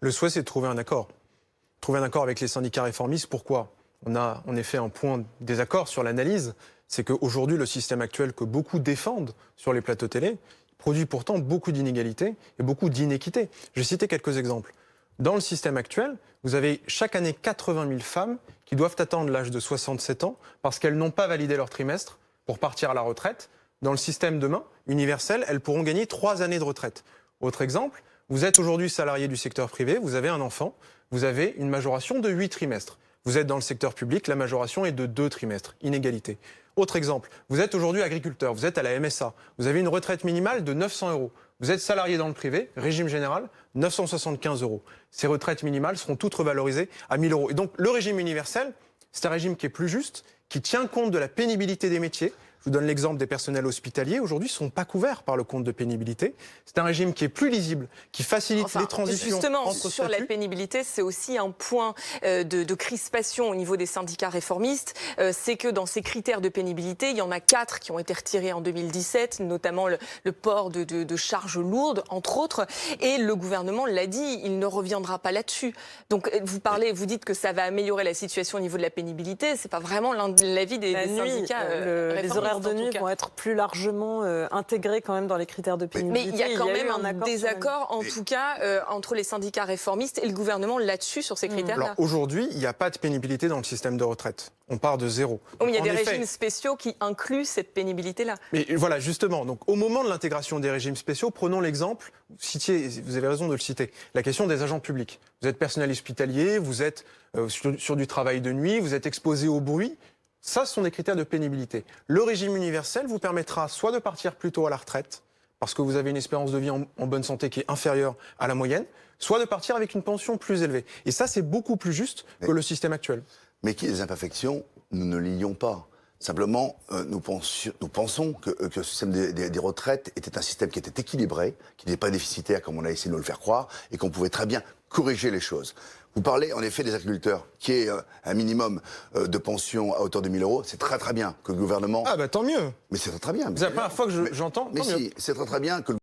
Le souhait, c'est de trouver un accord. Trouver un accord avec les syndicats réformistes. Pourquoi? On a en effet un point de désaccord sur l'analyse. C'est qu'aujourd'hui, le système actuel que beaucoup défendent sur les plateaux télé produit pourtant beaucoup d'inégalités et beaucoup d'inéquités. Je vais citer quelques exemples. Dans le système actuel, vous avez chaque année 80 000 femmes qui doivent attendre l'âge de 67 ans parce qu'elles n'ont pas validé leur trimestre pour partir à la retraite. Dans le système demain, universel, elles pourront gagner 3 années de retraite. Autre exemple, vous êtes aujourd'hui salarié du secteur privé, vous avez un enfant, vous avez une majoration de 8 trimestres. Vous êtes dans le secteur public, la majoration est de 2 trimestres. Inégalité. Autre exemple, vous êtes aujourd'hui agriculteur, vous êtes à la MSA, vous avez une retraite minimale de 900 euros. Vous êtes salarié dans le privé, régime général, 975 euros. Ces retraites minimales seront toutes revalorisées à 1000 euros. Et donc le régime universel, c'est un régime qui est plus juste, qui tient compte de la pénibilité des métiers. Je vous donne l'exemple des personnels hospitaliers. Aujourd'hui, ne sont pas couverts par le compte de pénibilité. C'est un régime qui est plus lisible, qui facilite les transitions justement, entre sur statuts. la pénibilité, c'est aussi un point de crispation au niveau des syndicats réformistes. C'est que dans ces critères de pénibilité, il y en a 4 qui ont été retirés en 2017, notamment le port de charges lourdes, entre autres. Et le gouvernement l'a dit, il ne reviendra pas là-dessus. Donc vous dites que ça va améliorer la situation au niveau de la pénibilité. C'est pas vraiment l'avis des syndicats réformistes. Les horaires de nuit vont être plus largement intégrés quand même dans les critères de pénibilité. Mais il y a quand même un désaccord, en tout cas, entre les syndicats réformistes et le gouvernement là-dessus, sur ces critères-là. Alors aujourd'hui, il n'y a pas de pénibilité dans le système de retraite. On part de zéro. Oui, il y a des effet, régimes spéciaux qui incluent cette pénibilité-là. Mais voilà, justement, donc au moment de l'intégration des régimes spéciaux, prenons l'exemple, vous avez raison de le citer, la question des agents publics. Vous êtes personnel hospitalier, vous êtes sur du travail de nuit, vous êtes exposé au bruit. Ça, ce sont des critères de pénibilité. Le régime universel vous permettra soit de partir plus tôt à la retraite, parce que vous avez une espérance de vie en bonne santé qui est inférieure à la moyenne, soit de partir avec une pension plus élevée. Et ça, c'est beaucoup plus juste que le système actuel. Mais qu'il y ait des imperfections, nous ne l'ignorons pas. Simplement, nous pensons que le système des retraites était un système qui était équilibré, qui n'était pas déficitaire comme on a essayé de nous le faire croire, et qu'on pouvait très bien corriger les choses. Vous parlez en effet des agriculteurs, qui est un minimum de pension à hauteur de 1000 euros. C'est très très bien que le gouvernement... Ah bah tant mieux. Mais c'est très très bien. C'est la première fois que j'entends. Mais si, c'est très très bien que le